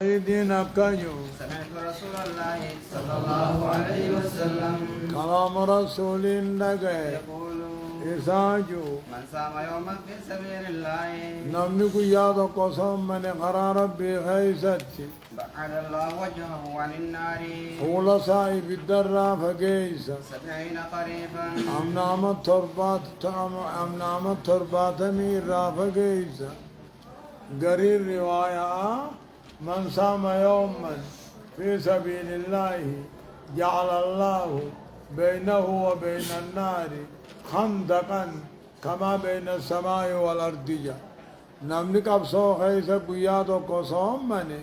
سيدنا كايو سمعت رسول الله صلى الله عليه وسلم كلام رسول نجا يقول إساجو من صام يوما في سبيل الله نمني قيادة قسم من قرار ربي غيستي بعد الله وجهه عن النار أول صاحب الدرة فقيسة 70 قريبا أم نام التربات ميرا فقيسة قرير رواية من صام يوما في سبيل الله جعل الله بينه وبين النار خندقا كما بين السماء والأرض نمني قبصو خيسة قيادو قصوم مني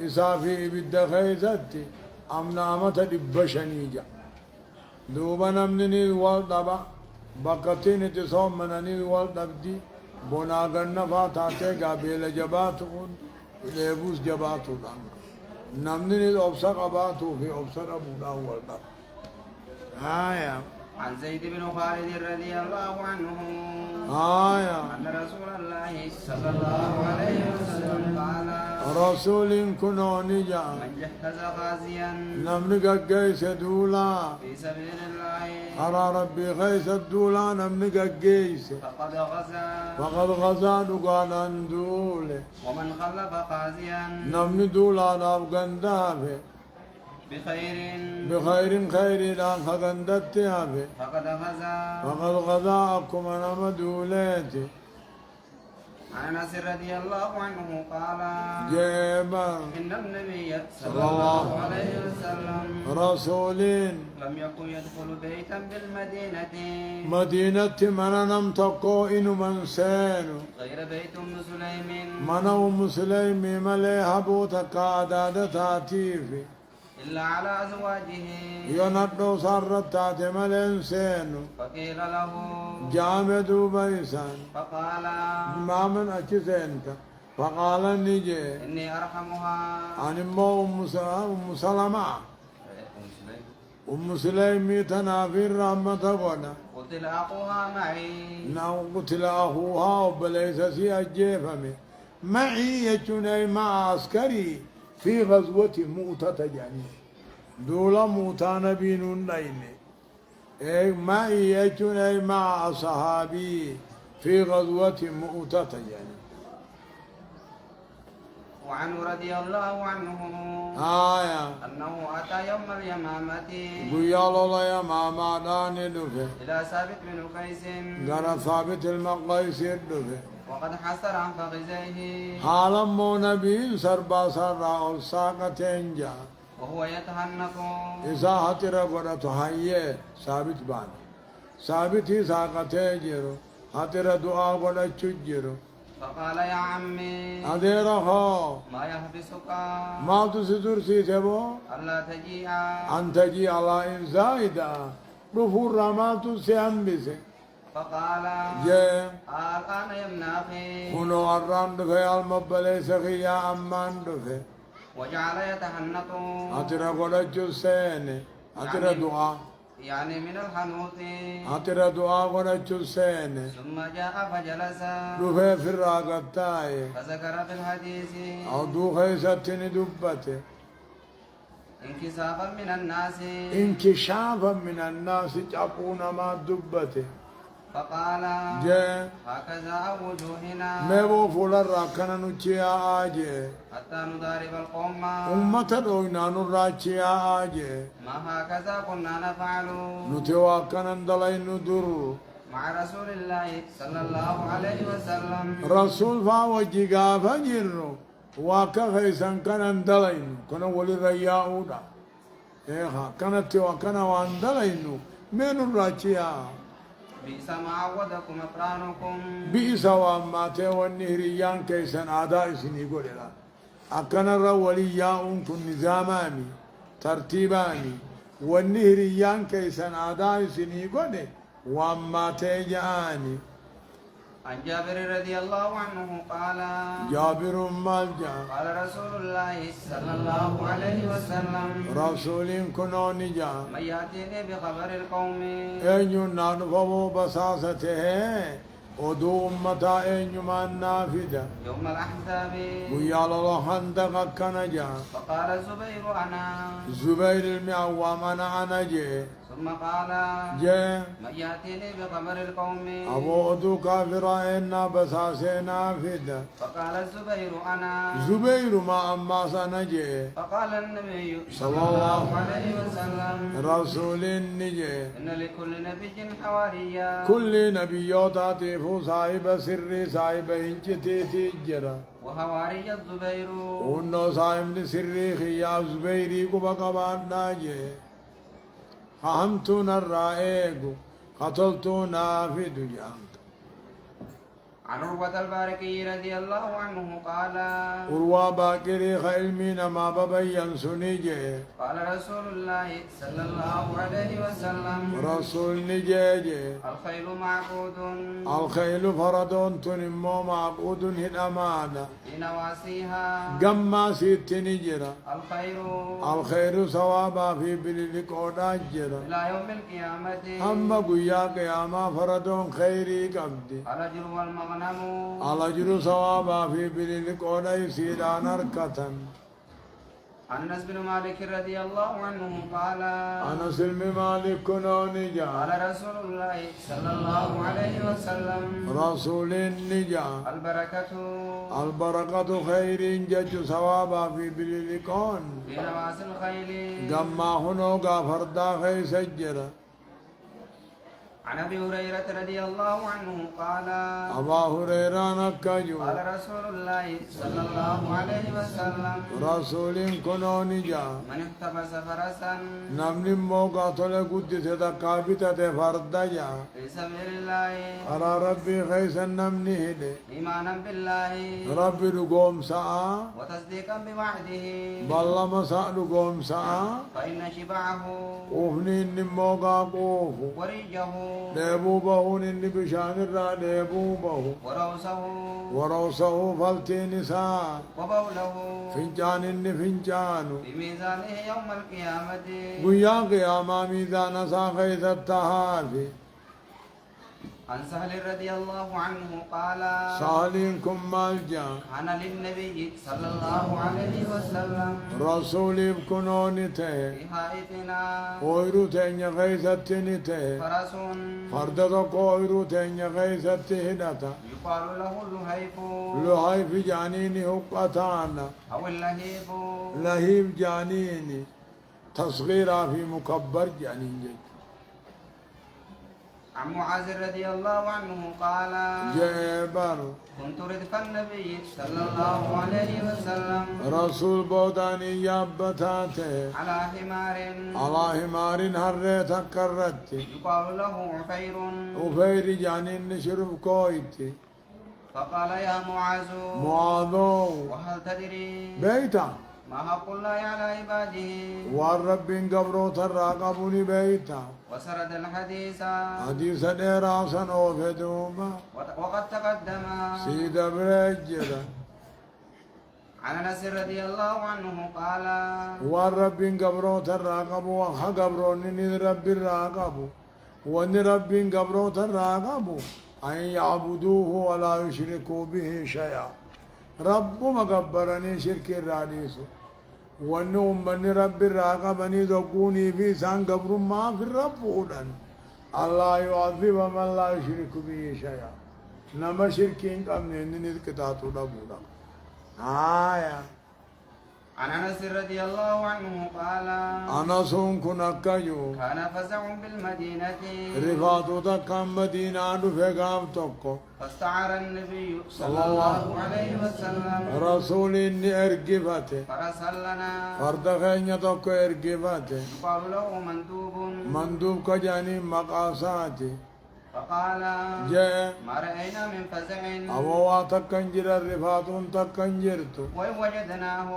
إسافي إبدا خيستي أم نامة دبشنيجا دوبا نمني والدبا بقتين تصوم منني والدبدي بنا غنى فاتاتي قابل جباتون ليبوس جباتون نمني الأبصر قباتو في أبصر أبو داول دب آية عن زيد بن خالد رضي الله عنه آية أن رسول الله صلى الله عليه وسلم قال رسول كنو نجا من جهز غازيا نمني قيس دولا في سبيل الله أرى ربي غيس الدولا نمني قيس فقد غزا فقد غزا دقان دولة ومن خلف غازيا نمني دولا نافقن دافه بخير بخير خير لا خغندت يافه فقد غزا فقد غزاكم أنا مدولتي عن انس رضي الله عنه قال جيبا ان النبي صلى الله عليه وسلم رسولين لم يكن يدخل بيتا بالمدينه مدينة من نمتقو إنو من سينو غير بيت ام سليم منو مسلمي مليها بوتك عدادة الا على ازواجه ينادو سرتات ملنسينو فقيل له جامدو بيسان فقال ما من أجزنت فقال نجي اني ارحمها عن أم سلمة أم سليمي تنافر رحمة قنا قتل اخوها معي ناو قتل أخوها وبليس سي أجيفمي معي يجوني مع عسكري في غزوة مؤتة يعني دولا موتا نبين نيني إيه معي يجوني مع صحابي في غزوة مؤتة يعني وعنه رضي الله عنه آية انه اتى يوم اليمامه قيال الله يا ماما داني دفه الى ثابت بن قيس قال ثابت المقيس دفه وقد حسر عن فخذيه حالا مو نبي سربا سرا الساقتين جا وهو يتهنق إذا هتر قرأت هاي ثابت بان ثابت هي ساقتين جيرو هتر دعا قرأت تجيرو فقال يا عمي أدير هو ما يحبسك ما تسدر سيتبو ألا تجيء أن تجي على إن زايدا رفور رمات سيانبسي فقال جي الآن يمنى أخي كنو أران دفع المبالي سخيا أمان دفع وجعل يتهنق أترى قرأت جسيني أترى دعا يعني من الحنوط أترى دعا قرأت جسيني ثم جاء فجلس دفع في الراقتاي فذكر في الحديث أو دو خيستني دبته انكسافا من الناس انكشافا من الناس تقون ما دبته فقال جاء هكذا وجوهنا ميبو فولا راكنا نچيا آجي حتى نضارب القوم أمة دوينا نراچيا آجي ما هكذا كنا نفعل نتواكنا دلائي ندر مع رسول الله صلى الله عليه وسلم رسول فاوجي غافا جيرو واكا خيسان كان دلائي كنا ولي رياؤودا إيها كانت تواكنا وان دلائي من راچيا بئس ما عودكم أقرانكم بئس وما والنهريان كيسان آداء سني قولنا أكنا الرولياء كن نظاماني ترتيباني والنهريان كيسان آداء سني قولنا وما تيجاني عن جابر رضي الله عنه قال جابر مالجا قال رسول الله صلى الله عليه وسلم رسول كنو نجا من يأتيني بخبر القوم أين نانفو بساسته ودو أمتا أينما النافدة يوم الأحزاب ويا الله خندق كنجا فقال الزبير أنا زبير المعوام أنا جي ثم قال جي من يأتيني بخبر القوم أبو أدو كافرا إنا بساسينا فدا فقال الزبير أنا زبير ما أما سنجي فقال النبي صلى الله عليه وسلم رسول النجي إن لكل نبي حواريا كل نبي يوتاتيف صاحب سر صاحب انجتي تجرا وحواري الزبير ونو صاحب سري خيا زبيري كبقبان ناجي فهمتنا الرائق قتلتنا في دجان عن عروة الباركي رضي الله عنه قال urwaa baaqiriika ilmi namaa babayyan sunije قال رسول الله صلى الله عليه وسلم rasuulni jeeje الخيل معقود alkhaylu faradoon tun immoo maaquudun hidhamaadha في نواسيها gammaa sitti ni jira الخير alkhayru sawaabaa fi bililiqoodhaa jira إلى يوم القيامة hamma guyyaa qiyaamaa faradoon khayrii qabdi الأجر والمغنم alajru sawaabaa fi bililiqoodha isiidhaan harkatan عن انس بن مالك رضي الله عنه قال anas ilmi maalik kunooni jaa قال رسول الله صلى الله عليه وسلم rasuulinni jaa البركة البركة خير جج ثوابا في بليلكون في نواس الخيل قما هنو غافر داخي سجر عن ابي هريرة رضي الله عنه قال أبا هريرة نكجو قال رسول الله صلى الله عليه وسلم رسول كنون جا من احتبس فرسا نمن موقع طلع قدس تقابتة فرد جا في سبيل الله أرى ربي خيس النمن هدي ايمانا بالله ربي لقوم ساعة وتصديقا بوعده بالله مساء لقوم ساعة فإن شبعه قوفني إن موقع قوفو وريجه ديبو بهون إن بشان الرا ديبو بهو وروسه وروسه فلتي نساء وبوله فنجان إن فنجانو بميزانه يوم القيامة قيا قياما ميزان ساقيت التهافي عن سهل رضي الله عنه قال سالينكم مالجا أنا للنبي صلى الله عليه وسلم رسولي بكنوني ته في حائطنا قويرو تنيا غيثتني ته فرس فردتا قويرو تنيا غيثتي هدتا يقال له اللهيب لهي في جانيني هقتانا أو اللهيب لهيب جانيني تصغيرها في مكبر جانين عن معاذ رضي الله عنه قال جيبر كنت ردف النبي صلى الله عليه وسلم رسول بوداني يابتاته على حمار على حمار هريت كرتي يقال له عفير وفير جانين نشرب كويتي فقال يا معاذ معاذو وهل تدري بيتا ما حق الله على عباده والرب قبرو تراقبني بيتا وسرد الحديث حديث ديرا سنو فدوما وقد تقدم سيد برجلا عن انس رضي الله عنه قال والرب قبرو تراقبو وخا قبرو نني رب الراقبو وان رب قبرو تراقبو أن يعبدوه ولا يشركوا به شيئا رب مقبرني شرك الراديسو وانهم من رب الراقبني ذقوني في سان قبر ما في الرب ودن الله يعذب من لا يشرك به شيئا نما شركين قم نني كتاتو دبودا آية عن انس رضي الله عنه قال أنا سون كنكجو كان فزع بالمدينة رفاتو تكام مدينة دفقام توكو فاستعار النبي صلى الله عليه وسلم رسول إني أرقفته فرسل لنا فرد خينيا توكو أرقفته يقال له مندوب مندوب كجاني مقاساتي فقال جاء ما رأينا من فزع أبوا تكنجر الرفاتون تكنجرتو وإن وجدناه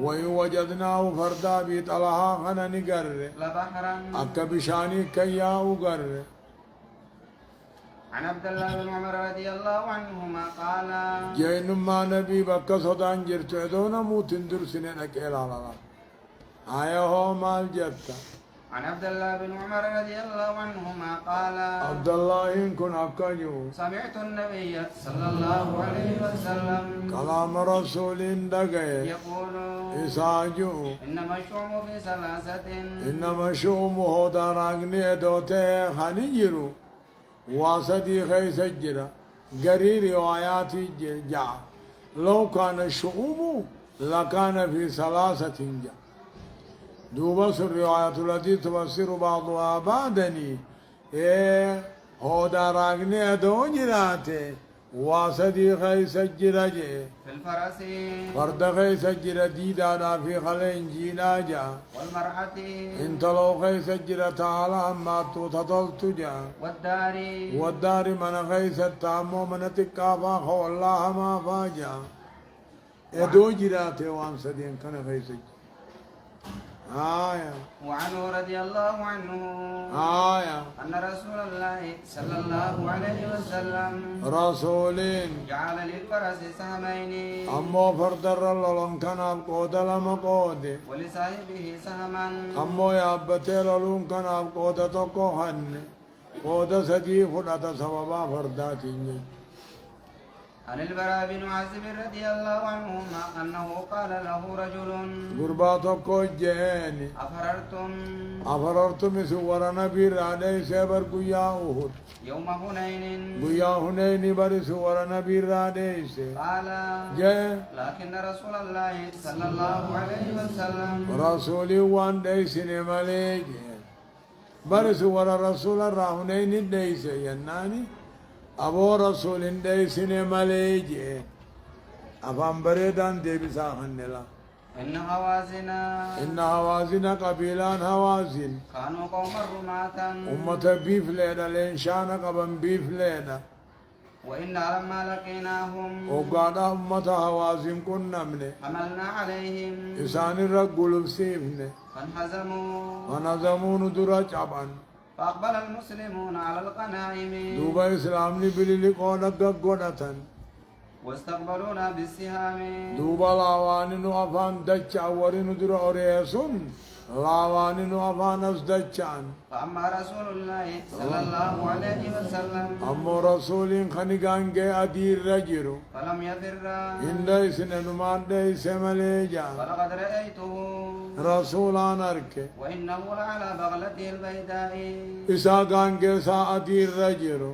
وإن وجدناه فردا بيت الله خنا نقر لبحرا أكا بشاني كياو قر عن عبد الله بن عمر رضي الله عنهما قال جين ما نبي بكا صدان جرتو دونا موتن درسنين أكيل على الله آية هو مال جتا عن عبد الله بن عمر رضي الله عنهما قال عبد الله إن كن أكجو سمعت النبي صلى الله عليه وسلم كلام رسول دقي يقول إساجو إنما الشوم في ثلاثة إنما شومه داراني دوته خنيجرو واسدي خيس الجرا قرير رواياتي جاء لو كان الشؤوم لكان في ثلاثة جاء دوبس الروايات التي تفسر بعضها بعدني إيه هو داراني دو جراته واسدي خيس الجرا جي في الفرس فرد خيس الجرا ديدانا في خلين جينا جا والمرأة انت لو خيس الجرا تعالى اما تطلت جا والدار والدار من خيس التامو من تكافا خو الله ما فاجا ادو جراته وان سدين كان خيس الجرا آية وعنه رضي الله عنه آية أن رسول الله صلى الله عليه وسلم رسولين جعل للفرس سهمين أمو فردر اللون كان القود لما قود ولصاحبه سهما أمو يابتي لون كان القود تقوهن قود سدي خدت سببا فرداتين عن البراء بن عازب رضي الله عنهما أنه قال له رجل قرباتك جيني أفررتم أفررتم سور نبي راني سبر قيا أهد يوم هنين قيا هنين بر سور نبي راني قال جي لكن رسول الله صلى الله عليه وسلم رسولي وان ديسني مليك بر سور رسول الرهنين ديس يناني أبو رسول ديسني مليك أفهم بريدان دي بساخن لا إن هوازنا إن هوازن قبيلان هوازن كانوا قوم رماة أمة بيف لينا لإنشان قبن بيف لينا وإنا لما لقيناهم وقال أمة هوازن كنا منه حملنا عليهم إسان الرقل بسيفنه فانهزموا ونظمون درج عبان فأقبل المسلمون على الغنائم دوبا إسلام نبلي لقونك قونة واستقبلونا بالسهام دوبا لاوانين أفان دج أورين در أريسون لاوانين أفان أصدجان فأما رسول الله صلى الله عليه وسلم أمو رسول خنقان جي أدير رجرو فلم يفر إن ليس نمان ليس مليجا ولقد رأيته رسولان أركي وإنه لعلى بغلته البيداء إسا قان جي سا أدير رجرو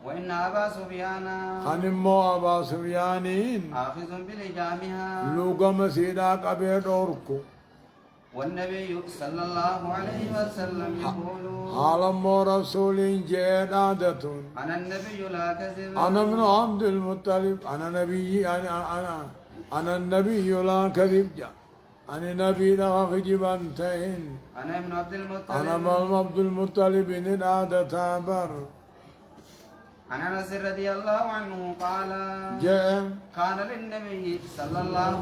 وإن أبا سفيان خنمو أبا سفيانين آخذ بلجامها لوغا مسيدا قبير أوركو والنبي صلى الله عليه وسلم يقول عالم رسول جيد عادتون أنا النبي لا كذب أنا من عبد المطلب أنا نبي أنا النبي لا كذب جا أنا نبي لا خجب أنتين أنا ابن عبد المطلب أنا من عبد المطلب إن عادة بر عن أنس رضي الله عنه قال جاء كان للنبي صلى الله